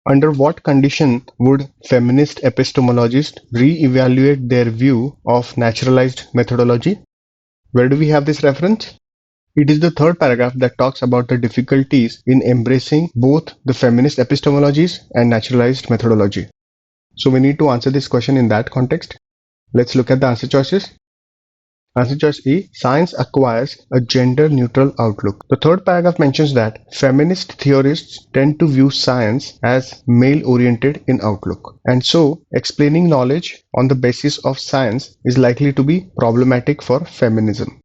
Under what condition would feminist epistemologists re-evaluate their view of naturalized methodology? Where do we have this reference? It is the third paragraph that talks about the difficulties in embracing both the feminist epistemologies and naturalized methodology. So we need to answer this question in that context. Let's look at the answer choices. Answer choice E, science acquires a gender-neutral outlook. The third paragraph mentions that feminist theorists tend to view science as male-oriented in outlook, and so explaining knowledge on the basis of science is likely to be problematic for feminism.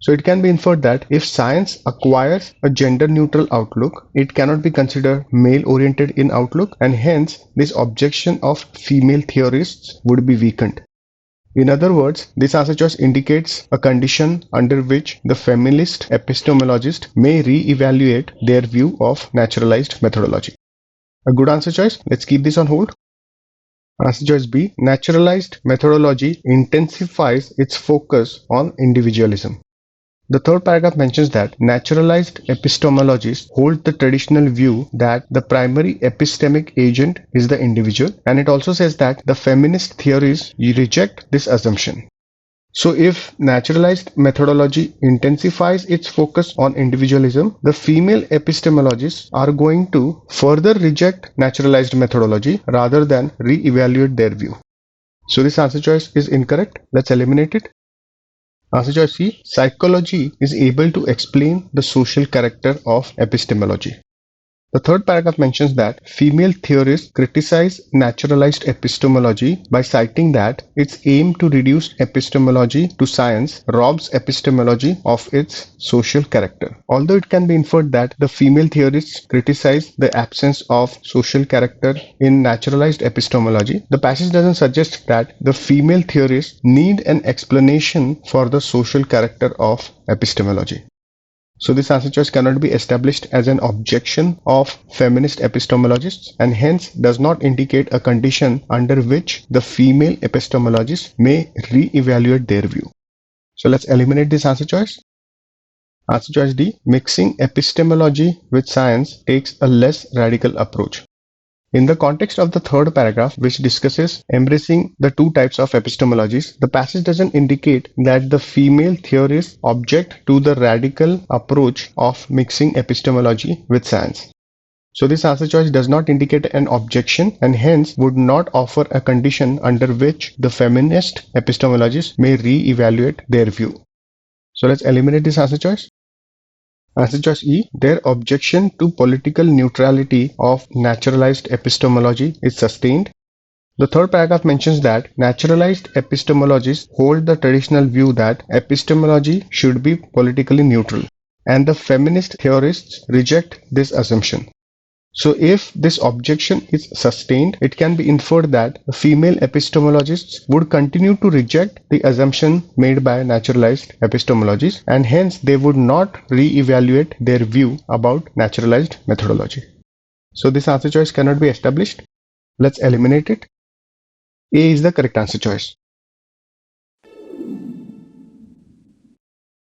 So it can be inferred that if science acquires a gender-neutral outlook, it cannot be considered male-oriented in outlook, and hence this objection of female theorists would be weakened. In other words, this answer choice indicates a condition under which the feminist epistemologist may re-evaluate their view of naturalized methodology. A good answer choice. Let's keep this on hold. Answer choice B, naturalized methodology intensifies its focus on individualism. The third paragraph mentions that naturalized epistemologists hold the traditional view that the primary epistemic agent is the individual, and it also says that the feminist theories reject this assumption. So if naturalized methodology intensifies its focus on individualism, the female epistemologists are going to further reject naturalized methodology rather than re-evaluate their view. So this answer choice is incorrect. Let's eliminate it. Answer choice C, psychology is able to explain the social character of epistemology. The third paragraph mentions that female theorists criticize naturalized epistemology by citing that its aim to reduce epistemology to science robs epistemology of its social character. Although it can be inferred that the female theorists criticize the absence of social character in naturalized epistemology, the passage doesn't suggest that the female theorists need an explanation for the social character of epistemology. So this answer choice cannot be established as an objection of feminist epistemologists, and hence does not indicate a condition under which the female epistemologists may re-evaluate their view. So let's eliminate this answer choice. Answer choice D, mixing epistemology with science takes a less radical approach. In the context of the third paragraph, which discusses embracing the two types of epistemologies, the passage doesn't indicate that the female theorists object to the radical approach of mixing epistemology with science. So this answer choice does not indicate an objection, and hence would not offer a condition under which the feminist epistemologists may re-evaluate their view. So let's eliminate this answer choice. Answer choice E, their objection to political neutrality of naturalized epistemology is sustained. The third paragraph mentions that naturalized epistemologists hold the traditional view that epistemology should be politically neutral, and the feminist theorists reject this assumption. So if this objection is sustained, it can be inferred that the female epistemologists would continue to reject the assumption made by naturalized epistemologies, and hence they would not re-evaluate their view about naturalized methodology. So this answer choice cannot be established. Let's eliminate it. A is the correct answer choice.